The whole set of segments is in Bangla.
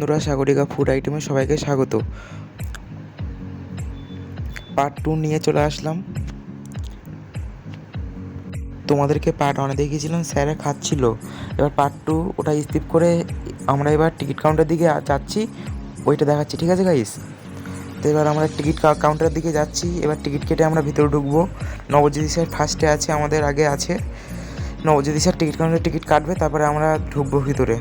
বন্ধুরা, সাগরিকা ফুড আইটেমে সবাইকে স্বাগত। পার্ট 2 নিয়ে চলে আসলাম। তোমাদেরকে পার্ট 1 দেখিয়েছিলাম, স্যারে খাচ্ছিল। এবার পার্ট 2 ওটা স্কিপ করে আমরা এবার টিকিট কাউন্টারের দিকে যাচ্ছি, ওইটা দেখাচ্ছি। ঠিক আছে গাইস? তো এবার আমরা টিকিট কাউন্টারের দিকে যাচ্ছি। এবার টিকিট কেটে আমরা ভিতরে ঢুকবো। নবজ্যোতি স্যার ফার্স্টে আছে, আমাদের আগে আছে। নবজ্যোতি স্যার টিকিট কাউন্টারে টিকিট কাটবে, তারপরে আমরা ঢুকবো ভিতরে।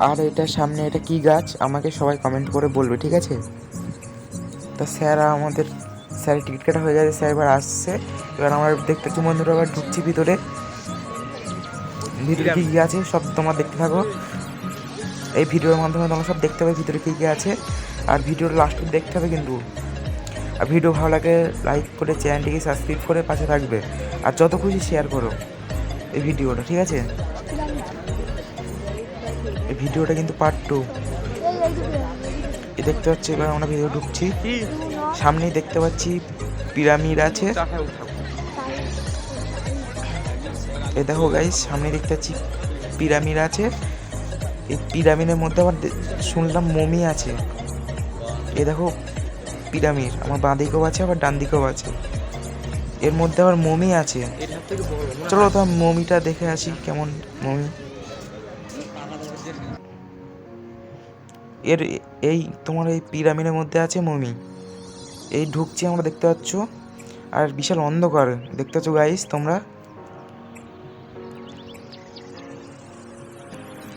আর এটার সামনে এটা কি গাছ আমাকে সবাই কমেন্ট করে বলবে, ঠিক আছে? তা স্যারের টিকিট কাটা হয়ে গেছে, স্যার এবার আসছে। এবার আমরা দেখতে পাচ্ছি বন্ধুরা, আবার ঢুকছি ভিতরে কী কী আছে সব তোমরা দেখতে থাকো। এই ভিডিওর মাধ্যমে তোমরা সব দেখতে পাবে ভিতরে কী কী আছে। আর ভিডিওর লাস্ট দেখতে হবে কিন্তু। আর ভিডিও ভালো লাগে লাইক করে চ্যানেলটিকে সাবস্ক্রাইব করে পাশে থাকবে। আর যত খুশি শেয়ার করো এই ভিডিওটা, ঠিক আছে? এই ভিডিওটা কিন্তু পার্ট 2 এ দেখতে পাচ্ছি। এবার আমরা ভিডিও ঢুকছি, সামনেই দেখতে পাচ্ছি পিরামিড আছে। এ দেখো গাইস, সামনে দেখতে পাচ্ছি পিরামিড আছে। এই পিরামিডের মধ্যে আবার শুনলাম মমি আছে। এ দেখো পিরামিড আমার বাঁ দিকেও আছে, আবার ডান দিকেও আছে। এর মধ্যে আবার মমি আছে। চলো তো মমিটা দেখে আসি, কেমন মমি। তোমার এই পিরামিডের মধ্যে আছে মমি। এই ঢুকছি আমরা, দেখতে পাচ্ছ। আর বিশাল অন্ধকার দেখতে পাচ্ছ গাইস তোমরা।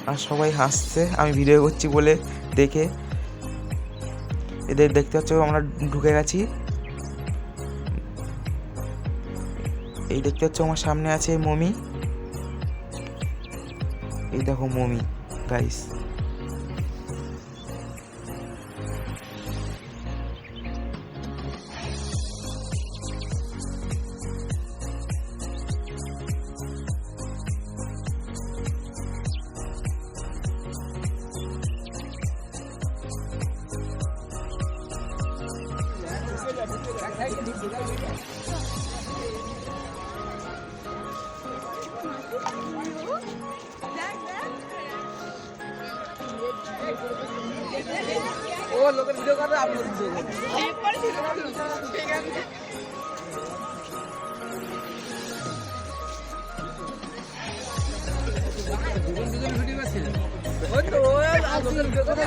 আর সবাই হাসছে আমি ভিডিও করছি বলে দেখে। এদের দেখতে পাচ্ছ আমরা ঢুকে গেছি। এই দেখতে পাচ্ছ আমার সামনে আছে মমি। এই দেখো মমি গাইস। ও লোকের ভিডিও করে আপলোড দিচ্ছে। ঠিক আছে, দুজন ভিডিও আছে। ওই তো লোকের ভিডিও করে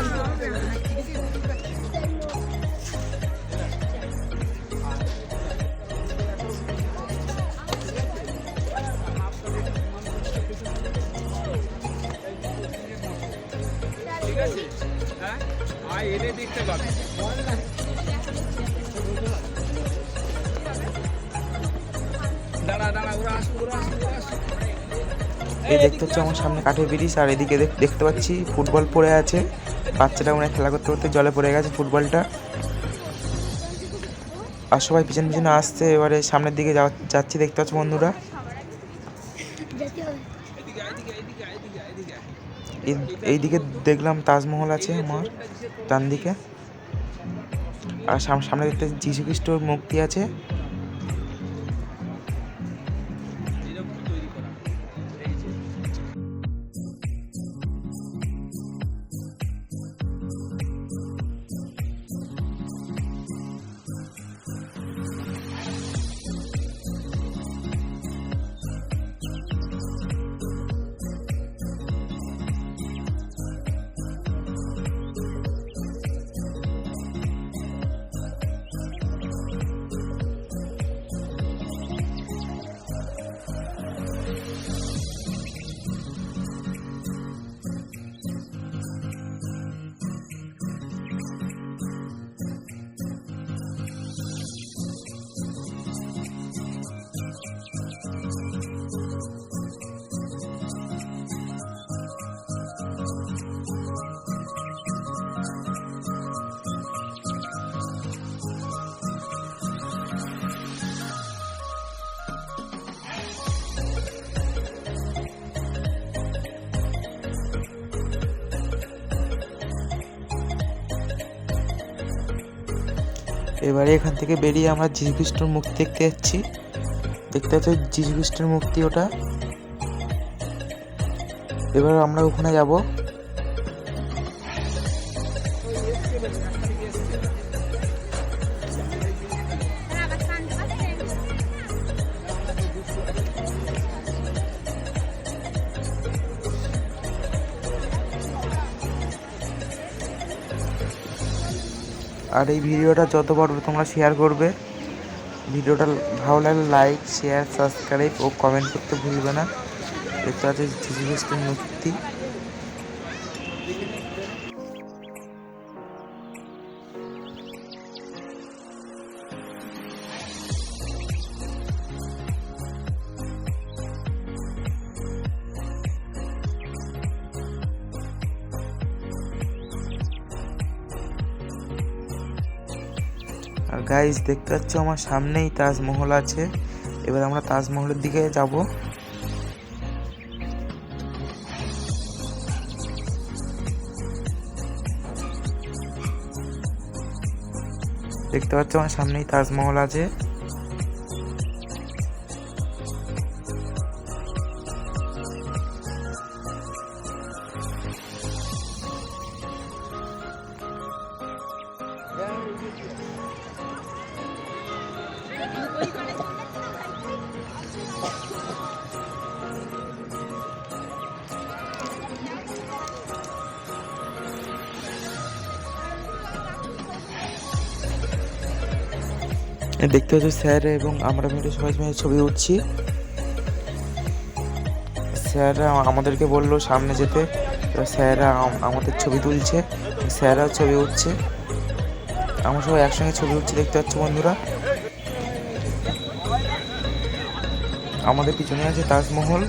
ঠিক আছে। হ্যাঁ এনে দেখতে পাবে। এই দেখতে হচ্ছে আমার সামনে কাঠের ব্রিজ। আর এদিকে দেখতে পাচ্ছি ফুটবল পড়ে আছে। বাচ্চাটা মনে খেলা করতে করতে জলে পড়ে গেছে ফুটবলটা। আর সবাই পিছনে পিছনে আসছে। এবারে সামনের দিকে যাচ্ছি, দেখতে পাচ্ছ বন্ধুরা। এইদিকে দেখলাম তাজমহল আছে আমার ডান দিকে। আর সামনে দেখতে যীশু খ্রিস্টর মূর্তি আছে। এবারে এখান থেকে বেরিয়ে আমরা যীশু খ্রিস্টের মূর্তি দেখতে যাচ্ছি। দেখতে পাচ্ছি যীশু খ্রিস্টের মূর্তি ওটা। এবার আমরা ওখানে যাব। আর এই ভিডিওটা যত পারবে তোমরা শেয়ার করবে। ভিডিওটা ভালো লাগলে লাইক, শেয়ার, সাবস্ক্রাইব ও কমেন্ট করতে ভুলবে না। দেখতে পাচ্ছি যীশু খ্রিস্টের মূর্তি। আর গাইস দেখতে পাচ্ছ আমার সামনেই তাজমহল আছে। এবার আমরা তাজমহলের দিকে যাব। দেখতে পাচ্ছ আমার সামনেই তাজমহল আছে। দেখতে পাচ্ছ স্যার এবং আমরা মিলে সবাই মিলে ছবি উঠছি। স্যাররা আমাদেরকে বললো সামনে যেতে, স্যাররা আমাদের ছবি তুলছে, স্যাররাও ছবি উঠছে, আমরা সবাই একসঙ্গে ছবি উঠছি। দেখতে পাচ্ছ বন্ধুরা, আমাদের পিছনে আছে তাজমহল।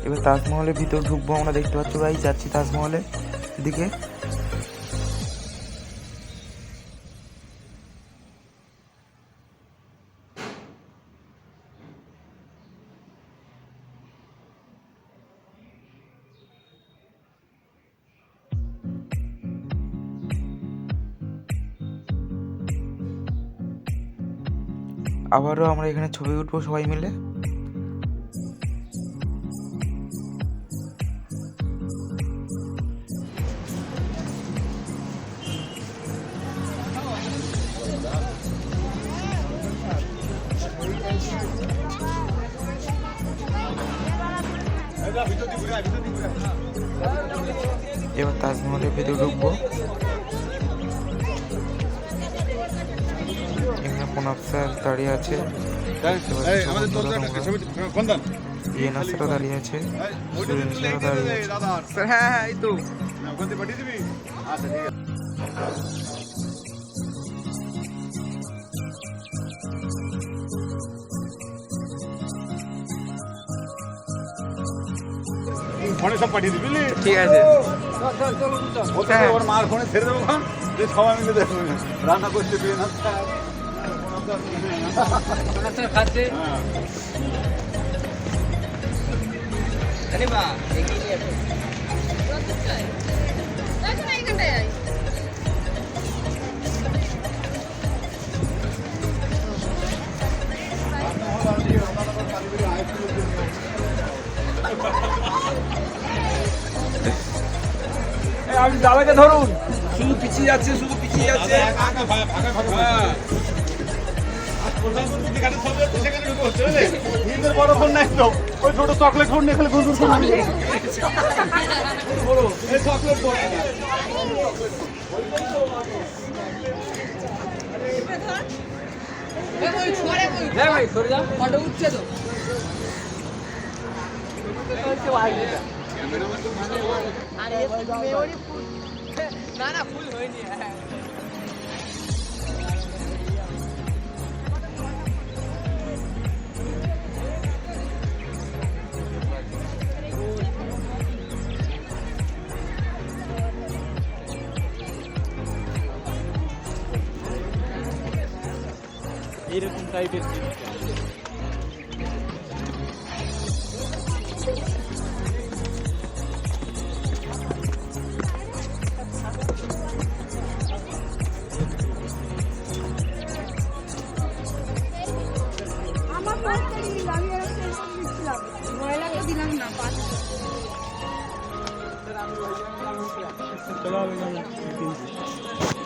এবার তাজমহলের ভিতর ঢুকবো আমরা। দেখতে পাচ্ছ ভাই, যাচ্ছি তাজমহলের দিকে। আবারও আমরা এখানে ছবি উঠবো সবাই মিলে। এবার তাজমহলের ভেতরে ঢুকবো। এখানে প্রণব স্যার দাঁড়িয়ে আছে, ইয়েনা স্যারও দাঁড়িয়ে আছে, সুরেন স্যারও দাঁড়িয়ে আছে। হ্যাঁ এই তো ফোনে সব পাঠিয়ে দিবি। ঠিক আছে, ওর মার ফোনে ছেড়ে দেবো, সবাই মিলে দেখবো রান্না করছে খাচ্ছে। আপনি দাদাকে ধরুন, শুধু পিছিয়ে যাচ্ছে, শুধু পিছিয়ে যাচ্ছে। বড় ফোন নাই তো, ওই ছোট চকলেট ফোন নিয়ে খেলে গুজুর ফোন চকলেট ফোন। ভাই সরে যাও, ফটো উঠছে তো। না না ফুল হয়নি। এইরকম টাইপের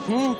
হুম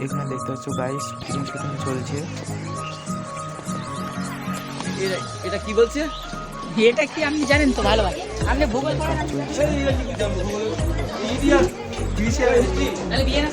এখানে দেখতে পাচ্ছ গাইস ফিল্ম শুটিং চলছে। এটা কি বলছে? এটা কি আপনি জানেন তো ভালো ভাই, আপনি ভূগোল পড়েন, ইতিহাস গ্রিসের হিস্ট্রি তাহলে বিয়ে না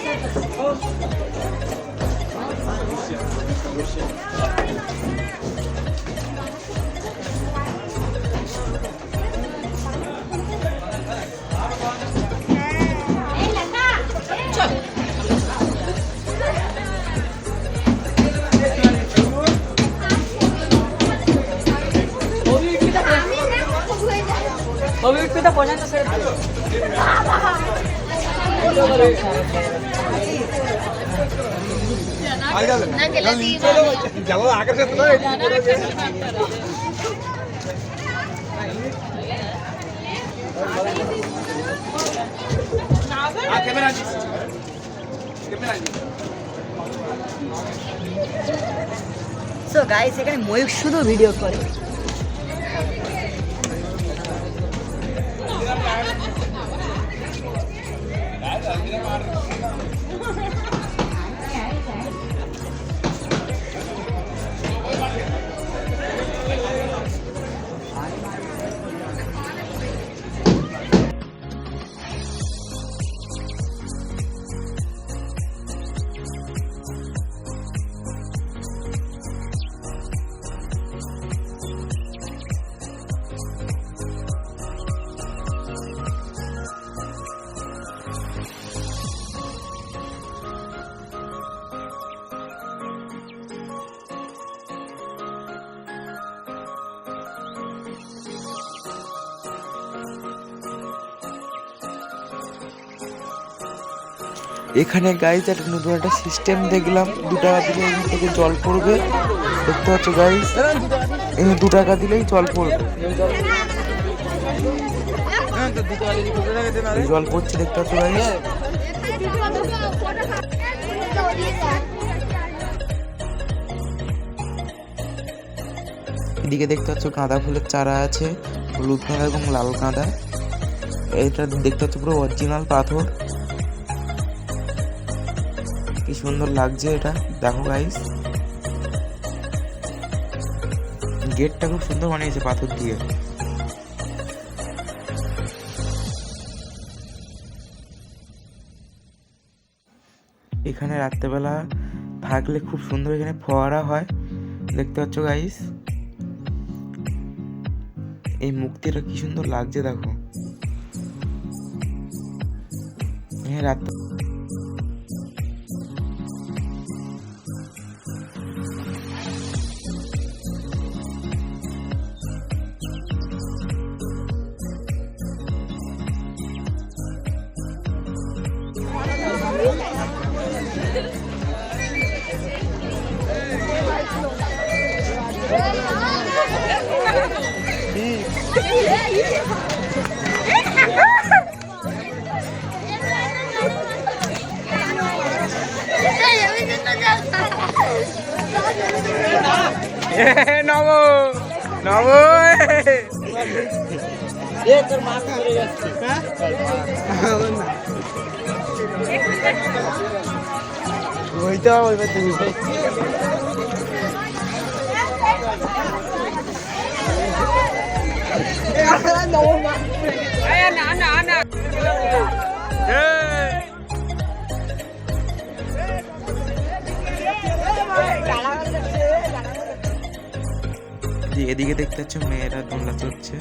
অভিজ্ঞতা পড়ানো স্যার যাবো আকাশে তো ক্যামেরা সো গাইস এখানে ময়ূর শুধু ভিডিও করে। এখানে গাইস একটা নতুন একটা সিস্টেম দেখলাম, 2 টাকা দিলে এখান থেকে জল পড়বে। দেখতে পাচ্ছ গাইস, এখানে 2 টাকা দিলেই জল পড়বে। জল পড়ছে দেখতে পাচ্ছ গাইস। এদিকে দেখতে পাচ্ছ গাঁদা ফুলের চারা আছে, হলুদ গাঁদা এবং লাল গাঁদা। এটা দেখতে পাচ্ছ পুরো অরিজিনাল পাথর, কি সুন্দর লাগছে এটা দেখো গাইস। গেটটা খুব সুন্দর বানিয়েছে পাথর দিয়ে। এখানে রাত্রেবেলা থাকলে খুব সুন্দর এখানে ফোয়ারা হয়, দেখতে পাচ্ছ গাইস। এই মূর্তিটা কি সুন্দর লাগছে দেখো। হ্যাঁ রাত নব নব ওইটা ওইবার তুমি এদিকে দেখতে পাচ্ছ মেয়েরা দোলনা চড়ছে,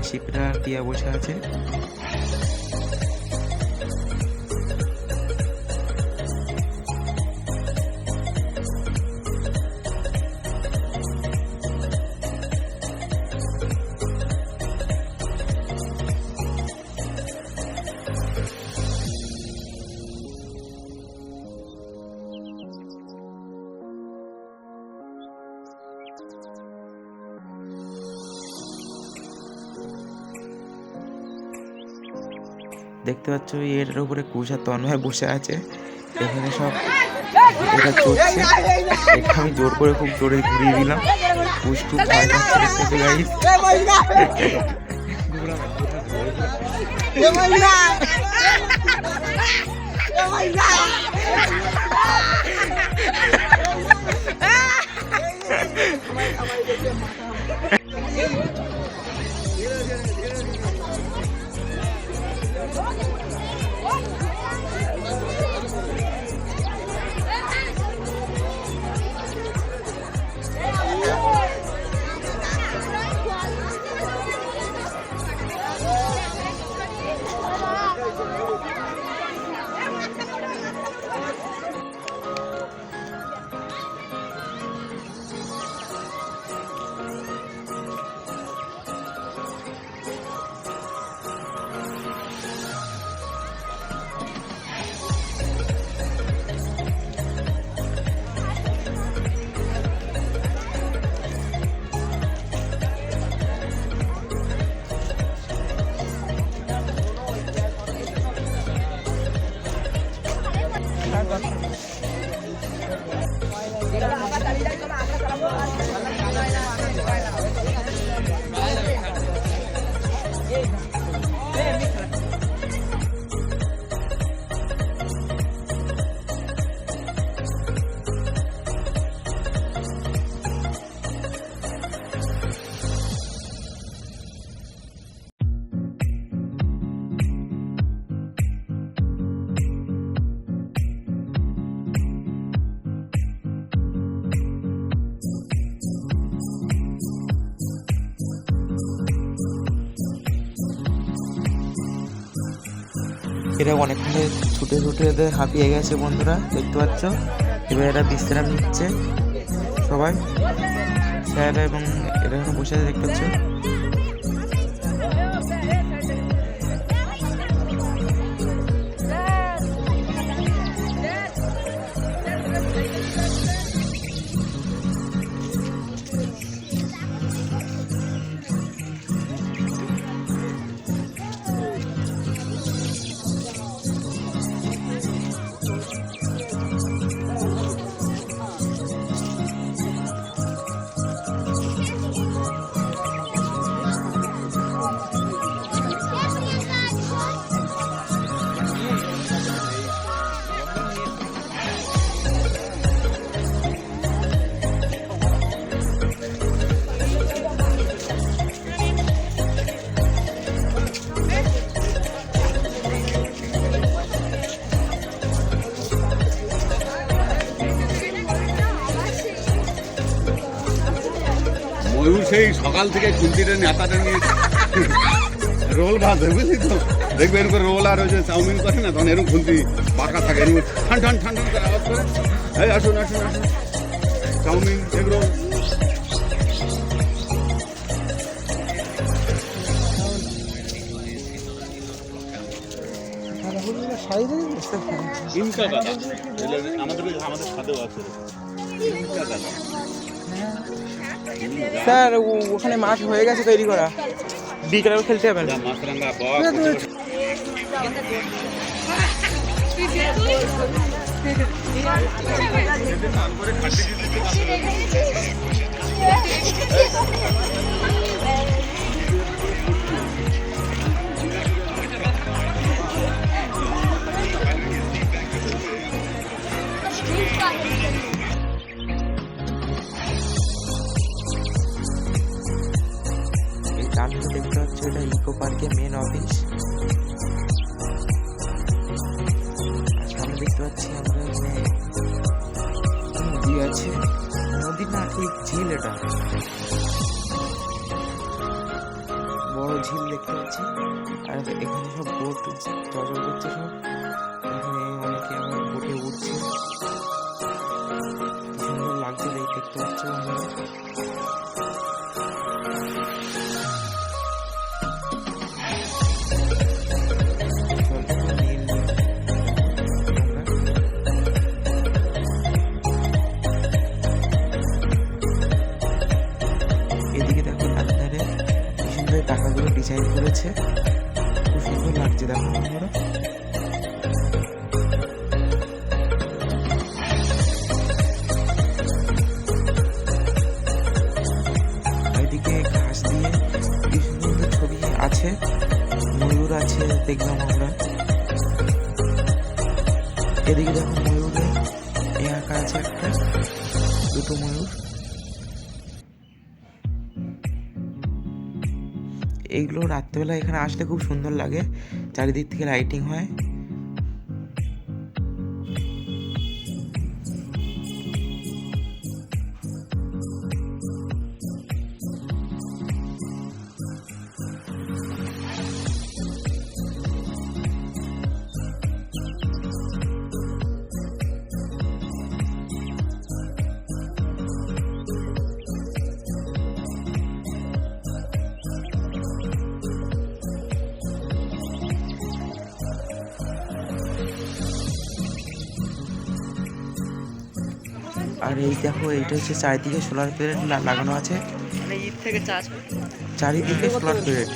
শিপরা আর টিয়া বসে আছে। দেখতে পাচ্ছ এর উপরে কুশ আর তন্ময় বসে আছে, এখানে সব এটা চড়ছে। এটা আমি জোর করে খুব জোরে ঘুরিয়ে দিলাম, কুশ খুব ভয় পাচ্ছে দেখতেছে গাইস। এরা অনেকক্ষণ ছুটে ছুটে এদের হাঁপিয়ে গেছে বন্ধুরা, দেখতে পাচ্ছ। এবার এরা বিশ্রাম নিচ্ছে সবাই, স্যার এবং এরা এখন বসে আছে দেখতে পাচ্ছ। ময়ূর সেই সকাল থেকে কুন্তিটা নেতাটা নিয়ে রোল বাঁধে, বুঝলি তো। দেখবে এরকম রোল আর ওই যে চাউমিন করে না, তখন এরকম খুন্তি পাকা থাকে, এরকম ঠান ঠান ঠান ঠান করে আওয়াজ করে। এই আসুন আসুন আসুন, চাউমিন এগ রোল। ইনকা দাদা, আমাদের সাথেও আছে ইনকা দাদা। স্যার ওখানে মাছ হয়ে গেছে তৈরি করা, বিকেলে খেলতে যাবেন। মাছরাঙ্গা বক এই ডানটা দেখতে পাচ্ছ, এটা ইকো পার্কের মেন অফিস। আর সামনে দেখতে পাচ্ছি আমরা এখানে নদী আছে, নদী না ঠিক ঝিল, এটা বড় ঝিল দেখতে পাচ্ছি। আর এখানে সব বোট চলাচল করছে, সব এখানে অনেকে আবার বোটে উঠছে, কি সুন্দর লাগছে দেখতে পাচ্ছ বন্ধুরা। এদিকে দেখো ডাক্তারে কি সুন্দর টাকাগুলো ডিজাইন করেছে, খুব সুন্দর লাগছে দেখো বন্ধুরা। এদিকে ঘাস দিয়ে কি সুন্দর ছবি আছে, ময়ূর আছে দেখলাম আমরা। এদিকে দেখো ময়ূরে একা আছে একটা, দুটো ময়ূর। এইগুলো রাত্রেবেলা এখানে আসলে খুব সুন্দর লাগে, চারিদিক থেকে লাইটিং হয়। আর এই দেখো, এইটা হচ্ছে চারিদিকে সোলার প্লেট লাগানো আছে, মানে ঈদ থেকে চার্জ চারিদিকে সোলার প্লেট।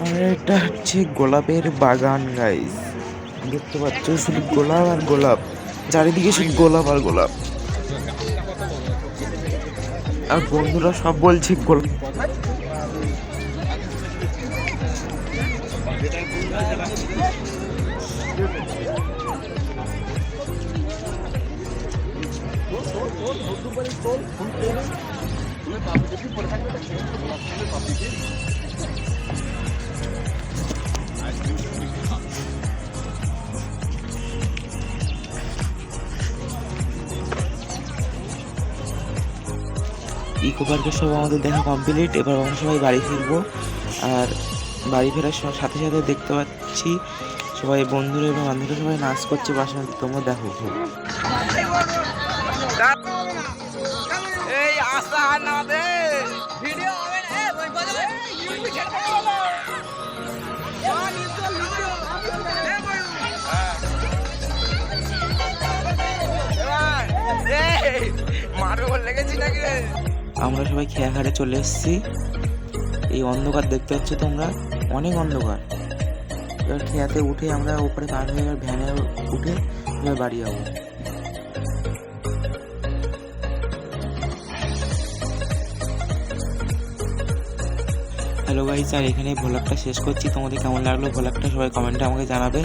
আর এটা হচ্ছে গোলাপের বাগান গাইস, দেখতে পাচ্ছ শুধু গোলাপ আর গোলাপ, চারিদিকে শুধু গোলাপ আর গোলাপ। আর বন্ধুরা সব বলছে গোলাপ। ইকো পার্কের সব আমাদের দেখা কমপ্লিট, এবার আমরা সবাই বাড়ি ফিরবো। আর বাড়ি ফেরার সাথে সাথে দেখতে পাচ্ছি সবাই বন্ধুরা এবং বান্ধবীরা সবাই নাচ করছে বাসায়, তোমরা দেখো। এই আশা না দে ভিডিও হবে না ওই বলে ইউটিউবে ছেড়ে দাও মারবে বল লেগেছি নাকি রে? আমরা সবাই খেয়া ঘাটে চলে এসেছি। এই অন্ধকার দেখতে পাচ্ছ তোমরা, অনেক অন্ধকার। এবার খেয়াতে উঠে আমরা উপরে পার হয়ে এবার ভ্যানে উঠে এবার বাড়ি যাবো। হ্যালো গাইস, আর এখানে ভ্লগটা শেষ করছি। তোমাদের কেমন লাগলো ভ্লগটা সবাই কমেন্টে আমাকে জানাবে।